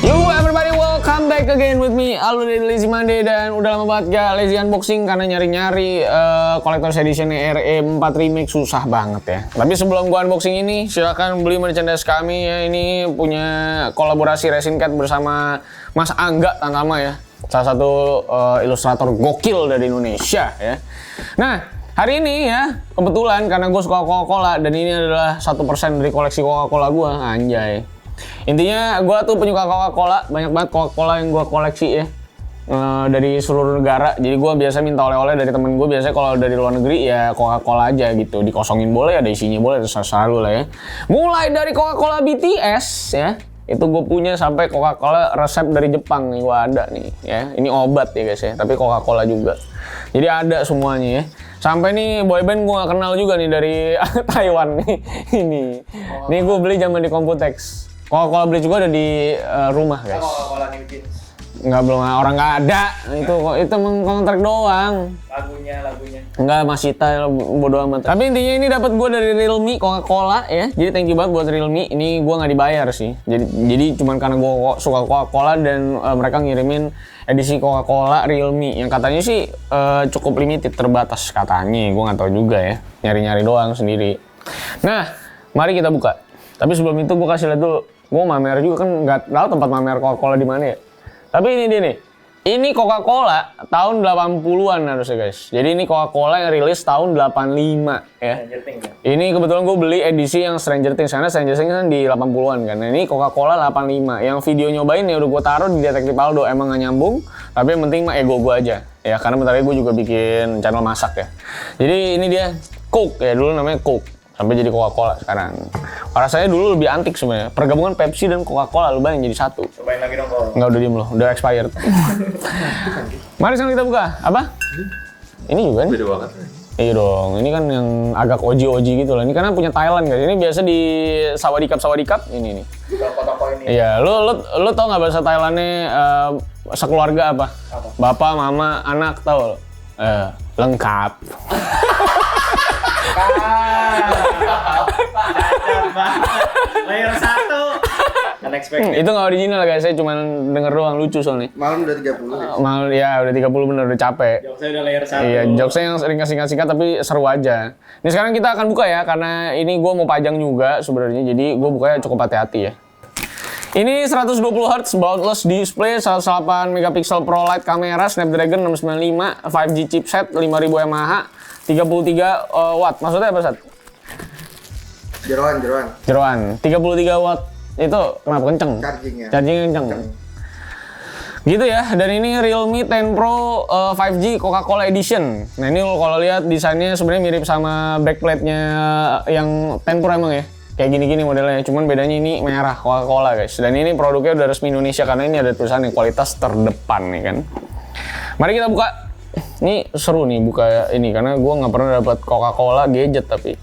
Yo everybody, welcome back again with me Aldo dari Lazy Monday. Dan udah lama banget gak Lazy Unboxing karena nyari-nyari Collector's Edition RE4 Remake susah banget ya. Tapi sebelum gua unboxing ini, silahkan beli merchandise kami ya. Ini punya kolaborasi Resin Cat bersama Mas Angga Tantama ya, salah satu ilustrator gokil dari Indonesia ya. Nah, hari ini ya, kebetulan karena gue suka Coca-Cola dan ini adalah 1% dari koleksi Coca-Cola gue, anjay. Intinya gue tuh penyuka Coca-Cola, banyak banget Coca-Cola yang gue koleksi ya, dari seluruh negara. Jadi gue biasa minta oleh-oleh dari temen gue, biasanya kalau dari luar negeri ya Coca-Cola aja gitu, dikosongin boleh, ada isinya boleh, terserah lu lah ya. Mulai dari Coca-Cola BTS ya, itu gue punya, sampai Coca-Cola resep dari Jepang nih gue ada nih ya. Ini obat ya guys ya, tapi Coca-Cola juga. Jadi ada semuanya ya. Sampai nih boyband gue gak kenal juga nih dari Taiwan nih. Ini gue beli zaman di Computex. Coca-Cola beli juga ada di rumah guys. Coca-Cola New Jeans. Enggak, belum, orang nggak ada. Itu mengkontrak doang. Lagunya. Enggak, Masita bodo amat. Tapi intinya ini dapat gue dari Realme Coca-Cola ya. Jadi thank you banget buat Realme. Ini gue nggak dibayar sih. Jadi cuman karena gue suka Coca-Cola dan mereka ngirimin edisi Coca-Cola Realme yang katanya sih cukup limited, terbatas katanya. Gue nggak tahu juga ya. Nyari-nyari doang sendiri. Nah, mari kita buka. Tapi sebelum itu gue kasih lihat dulu. Gue mamer juga kan, nggak tahu tempat mamer Coca-Cola di mana ya. Tapi ini dia nih. Ini Coca-Cola tahun 80-an harusnya guys. Jadi ini Coca-Cola yang rilis tahun 85 ya. Stranger Things ya? Ini kebetulan gue beli edisi yang Stranger Things, karena Stranger Things kan di 80-an kan. Nah, ini Coca-Cola 85. Yang video nyobain ya udah gue taruh di Detektif Aldo. Emang gak nyambung, tapi yang penting mah ego gue aja. Ya karena bentar lagi gue juga bikin channel masak ya. Jadi ini dia Coke ya, dulu namanya Coke. Sampai jadi Coca-Cola sekarang. Rasanya dulu lebih antik sebenarnya. Pergabungan Pepsi dan Coca-Cola lu bayangin jadi satu. Cobain lagi dong kalau. Enggak, udah diem loh, udah expired. Mari sekarang kita buka. Apa? Ini juga nih. Beda banget. Iya dong, ini kan yang agak oji-oji gitu lah. Ini karena punya Thailand guys. Ini biasa di Sawadikap ini nih. Toko-toko ini. Iya, lu tau nggak bahasa Thailandnya sekeluarga apa? Bapak, mama, anak, tau? Lengkap. Cacat banget. Layer 1. Unexpected. Itu nggak original guys, saya cuma denger doang, lucu soalnya. Malam udah 30 ya? Mal ya udah 30 bener, udah capek. Jokesnya udah layer 1. Iya, jokesnya yang sering singkat-singkat tapi seru aja. Ini sekarang kita akan buka ya, karena ini gue mau pajang juga sebenarnya, jadi gue bukanya cukup hati-hati ya. Ini 120 Hz boundless display, 108 megapiksel Pro Light kamera, Snapdragon 695, 5G chipset, 5000 mAh, 33 watt. Maksudnya apa, Sat? Jeroan. 33 watt. Itu kenapa kenceng? Chargingnya. Chargingnya kenceng. Gitu ya, dan ini Realme 10 Pro 5G Coca-Cola Edition. Nah ini kalau lihat desainnya sebenarnya mirip sama backplate-nya yang 10 Pro emang ya. Kayak gini-gini modelnya, cuman bedanya ini merah Coca-Cola guys. Dan ini produknya udah resmi Indonesia karena ini ada tulisan yang kualitas terdepan nih kan. Mari kita buka. Ini seru nih buka ini karena gue nggak pernah dapat Coca-Cola gadget tapi.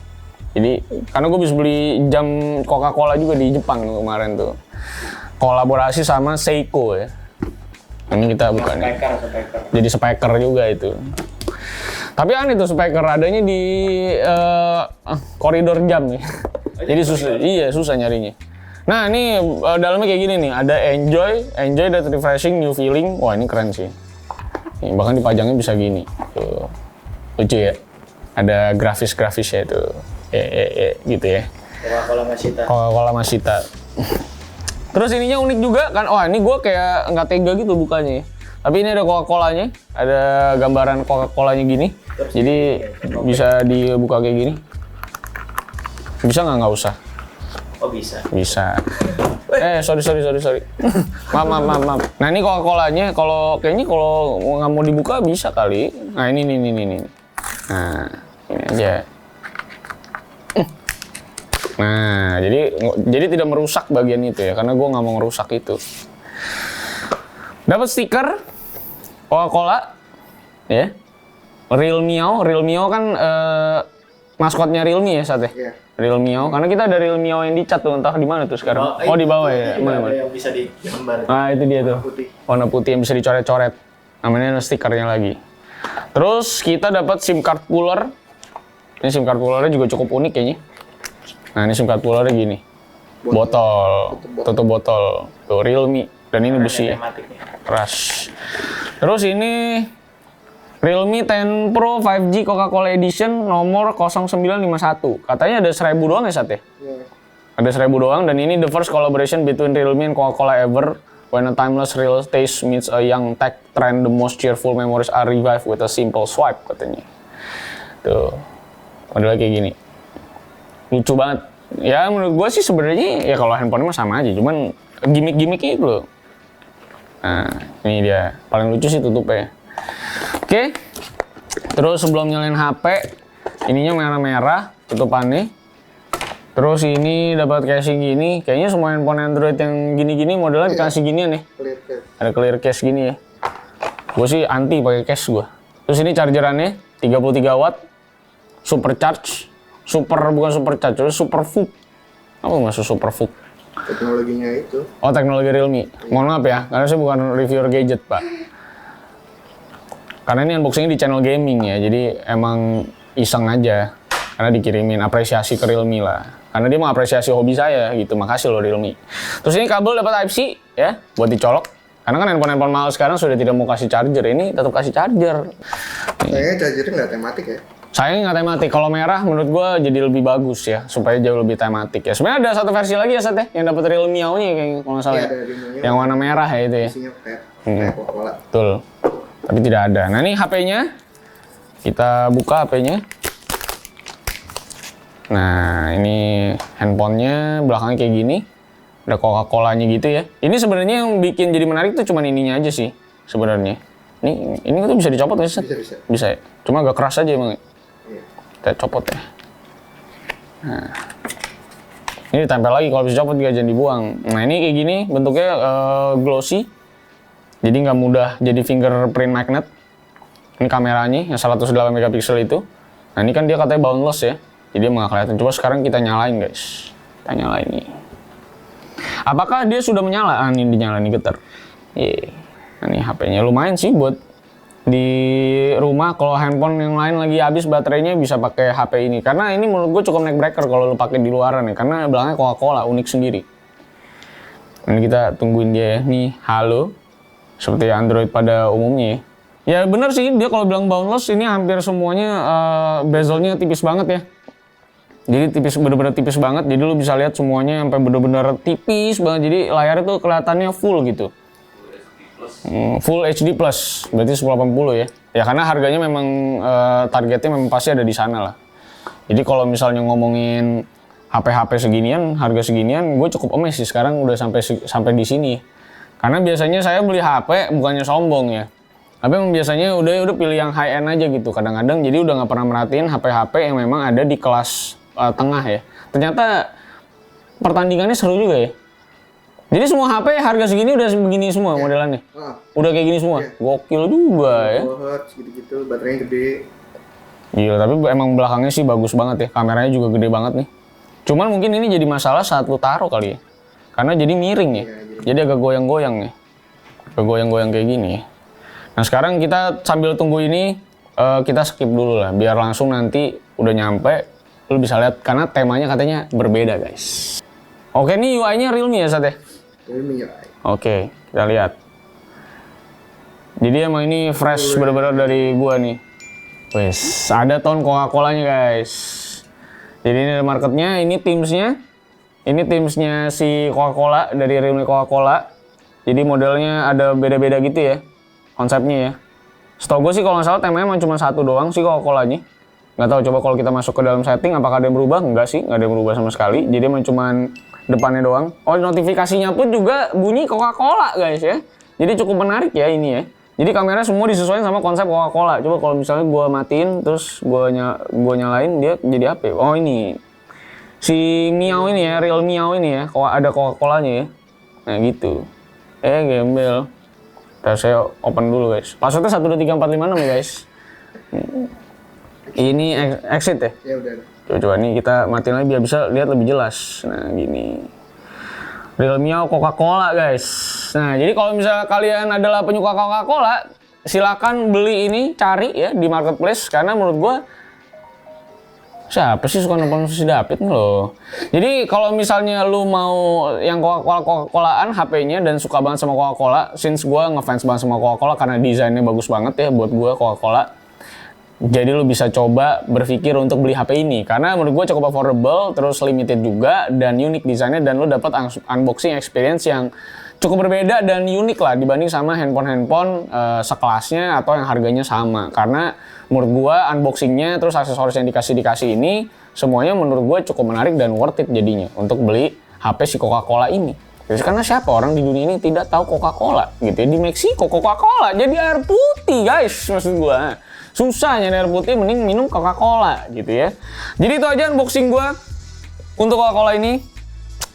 Jadi karena gue bisa beli jam Coca-Cola juga di Jepang kemarin tuh. Kolaborasi sama Seiko ya. Ini kita buka nih. Speaker. Jadi speaker juga itu. Tapi aneh tuh speaker adanya di koridor jam nih. Jadi susah nyarinya. Nah ini dalamnya kayak gini nih, ada enjoy that refreshing new feeling. Wah ini keren sih. Nih, bahkan dipajangnya bisa gini. Tuh. Lucu ya. Ada grafis-grafisnya itu. Gitu ya. Coca-Cola Masita. Terus ininya unik juga kan. Wah ini gue kayak nggak tega gitu bukanya ya. Tapi ini ada Coca-Colanya. Ada gambaran Coca-Colanya gini. Jadi bisa dibuka kayak gini. Bisa nggak usah? Oh bisa. Bisa. Sorry. Maaf. Nah ini Coca-Colanya, kayaknya kalau nggak mau dibuka bisa kali. Nah ini. Nah ini aja. Nah jadi tidak merusak bagian itu ya, karena gue nggak mau ngerusak itu. Dapat stiker Coca-Cola, ya. Real Mio kan maskotnya Realme ya saat ya. Iya. Real Mio, karena kita ada Real Mio yang dicat tuh, entah di mana tuh sekarang. Oh di bawah ya. Mana? Yang bisa digambar. Nah itu dia tuh. Warna putih yang bisa dicoret-coret. Namanya stikernya lagi. Terus kita dapat SIM card puller. Ini SIM card pullernya juga cukup unik kayaknya. Nah ini SIM card pullernya gini. botol, tutup botol. Tuh Realme dan ini besi Tematiknya. keras. Terus ini Realme 10 Pro 5G Coca-Cola Edition nomor 0951. Katanya ada 1000 doang ya, Sat ya? Iya. Ada 1000 doang dan ini the first collaboration between Realme and Coca-Cola ever. When a timeless real taste meets a young tech trend, the most cheerful memories are revived with a simple swipe, katanya. Tuh, modelnya kayak gini. Lucu banget. Ya menurut gue sih sebenarnya ya kalau handphone mah sama aja, cuman gimmick-gimmicknya itu loh. Nah, ini dia. Paling lucu sih tutupnya. Oke. Terus sebelum nyalain HP, ininya merah-merah tutupannya. Terus ini dapat casing gini. Kayaknya semua handphone Android yang gini-gini modelnya dikasih ginian nih. Clear case. Ada clear case gini ya. Gue sih anti pakai case gue. Terus ini chargerannya 33 watt. Supercharge. Bukan supercharge, super FUP. Apa maksud super FUP? Teknologinya itu. Oh, teknologi Realme. Mohon maaf ya, karena saya bukan reviewer gadget, Pak. Karena ini unboxingnya di channel gaming ya, jadi emang iseng aja. Karena dikirimin apresiasi ke Realme lah. Karena dia mengapresiasi hobi saya gitu, makasih loh Realme. Terus ini kabel dapat Type-C ya, buat dicolok. Karena kan handphone mahal sekarang sudah tidak mau kasih charger, ini tetap kasih charger. Kayaknya chargernya nggak tematik ya. Sayangnya nggak tematik. Kalau merah menurut gua jadi lebih bagus ya, supaya jauh lebih tematik ya. Sebenarnya ada satu versi lagi ya, Sat ya, yang dapat Realme Mio-nya kayaknya kalau nggak salah Iya, ya. ada Realme-nya. Yang warna merah ya itu ya. Isinya kayak Coca-Cola. Betul. Tapi tidak ada. Nah, ini HP-nya. Kita buka HP-nya. Nah, ini handphonenya belakangnya kayak gini. Ada Coca-Colanya gitu ya. Ini sebenarnya yang bikin jadi menarik tuh cuman ininya aja sih sebenarnya. Ini tuh bisa dicopot nggak sih, Sat? Bisa. Bisa ya? Cuma agak keras aja emang. Iya. Kita copot ya. Nah. Ini ditempel lagi, kalau bisa copot juga jangan dibuang. Nah, ini kayak gini bentuknya glossy. Jadi nggak mudah jadi fingerprint magnet. Ini kameranya yang 108 megapiksel itu. Nah, ini kan dia katanya boundless ya. Jadi nggak kelihatan. Coba sekarang kita nyalain, guys. Kita nyalain nih. Apakah dia sudah menyala? Ah, ini dinyalain, ini getar. Nah, ini HP-nya lumayan sih buat di rumah. Kalau handphone yang lain lagi habis baterainya bisa pakai HP ini. Karena ini menurut gue cukup neck breaker kalau lu pakai di luaran ya. Karena belakangnya Coca-Cola unik sendiri. Ini kita tungguin dia ya. Nih, halo. Seperti Android pada umumnya ya. Ya bener sih, dia kalau bilang boundless ini hampir semuanya bezelnya tipis banget ya. Jadi tipis, bener-bener tipis banget. Jadi lu bisa lihat semuanya sampai bener-bener tipis banget. Jadi layarnya tuh kelihatannya full gitu. Full HD plus, berarti 1080 ya. Ya karena harganya memang targetnya memang pasti ada di sana lah. Jadi kalau misalnya ngomongin HP-HP seginian, harga seginian, gue cukup amazed sih sekarang udah sampai di sini. Karena biasanya saya beli HP bukannya sombong ya. Tapi memang biasanya udah pilih yang high end aja gitu. Kadang-kadang jadi udah nggak pernah merhatiin HP-HP yang memang ada di kelas tengah ya. Ternyata pertandingannya seru juga ya. Jadi semua HP harga segini udah begini semua modelannya. Udah kayak gini semua. Gokil juga ya. Hertz gitu-gitu, baterainya gede. Iya, tapi emang belakangnya sih bagus banget ya. Kameranya juga gede banget nih. Cuman mungkin ini jadi masalah saat lu taruh kali ya. Karena jadi miring ya. Jadi agak goyang-goyang nih. Agak goyang-goyang kayak gini ya. Nah sekarang kita sambil tunggu ini, kita skip dulu lah. Biar langsung nanti udah nyampe, lu bisa lihat. Karena temanya katanya berbeda guys. Oke, ini UI-nya Realme ya, Sat ya? Realme. Oke, kita lihat. Jadi emang ini fresh bener-bener dari gua nih. Wes, ada ton Coca-Colanya guys. Jadi ini ada marketnya, ini Teams-nya. Ini Teams-nya si Coca-Cola, dari Realme Coca-Cola. Jadi modelnya ada beda-beda gitu ya, konsepnya ya. Setahu gue sih kalau nggak salah temanya emang cuma satu doang sih Coca-Colanya. Nggak tahu, coba kalau kita masuk ke dalam setting apakah ada yang berubah? Enggak sih, nggak ada yang berubah sama sekali. Jadi emang cuma depannya doang. Oh, notifikasinya pun juga bunyi Coca-Cola guys ya. Jadi cukup menarik ya ini ya. Jadi kamera semua disesuaikan sama konsep Coca-Cola. Coba kalau misalnya gua matiin terus gua nyalain, dia jadi apa ya? Oh ini. Si Miao ini ya, Real Miao ini ya. Ada Coca-Colanya ya. Nah gitu. Gembel. Ntar saya open dulu guys. Passwordnya 123456 ya guys. Ini exit ya? Ya udah. Coba nih kita matiin lagi biar bisa lihat lebih jelas. Nah gini. Realme Coca-Cola guys. Nah jadi kalau misalnya kalian adalah penyuka Coca-Cola, silakan beli ini, cari ya di marketplace. Karena menurut gua Siapa sih suka nonton si David nih loh. Jadi kalau misalnya lu mau yang Coca-Colaan HP-nya dan suka banget sama Coca-Cola, since gue ngefans banget sama Coca-Cola karena desainnya bagus banget ya buat gue Coca-Cola. Jadi lu bisa coba berpikir untuk beli HP ini karena menurut gue cukup affordable, terus limited juga dan unik desainnya dan lu dapat unboxing experience yang cukup berbeda dan unik lah dibanding sama handphone sekelasnya atau yang harganya sama. Karena menurut gua unboxingnya terus aksesoris yang dikasih ini semuanya menurut gua cukup menarik dan worth it jadinya untuk beli HP si Coca-Cola ini. Jadi karena siapa orang di dunia ini tidak tahu Coca-Cola gitu ya. Di Meksiko Coca-Cola jadi air putih guys, maksud gua. Susah nyari air putih mending minum Coca-Cola gitu ya. Jadi itu aja unboxing gua untuk Coca-Cola ini.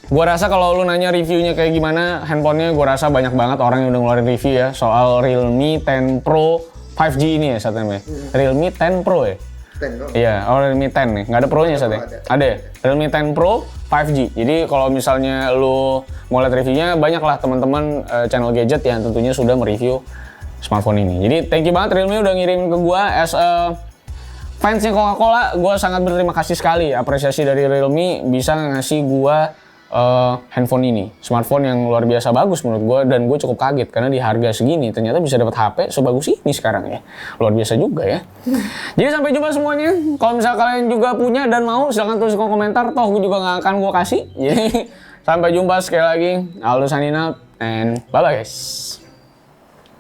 Gua rasa kalau lu nanya reviewnya kayak gimana handphonenya, gua rasa banyak banget orang yang udah ngeluarin review ya soal Realme 10 Pro 5G ini ya saat ini. Realme 10 Pro ya? 10 dong. Iya, Realme 10 nih. Nggak ada Pro-nya saat ini? Ada ya? Realme 10 Pro 5G. Jadi kalau misalnya lu mau lihat reviewnya, banyak lah teman-teman channel gadget yang tentunya sudah mereview smartphone ini. Jadi thank you banget Realme udah ngirim ke gua as a fansnya Coca-Cola. Gua sangat berterima kasih sekali. Apresiasi dari Realme bisa ngasih gua handphone ini, smartphone yang luar biasa bagus menurut gue dan gue cukup kaget karena di harga segini ternyata bisa dapat HP sebagus ini sekarang ya, luar biasa juga ya. Jadi sampai jumpa semuanya. Kalau misalnya kalian juga punya dan mau silahkan tulis di kolom komentar, toh gue juga nggak akan gue kasih. Jadi sampai jumpa sekali lagi. Aldo signing out and bye bye guys.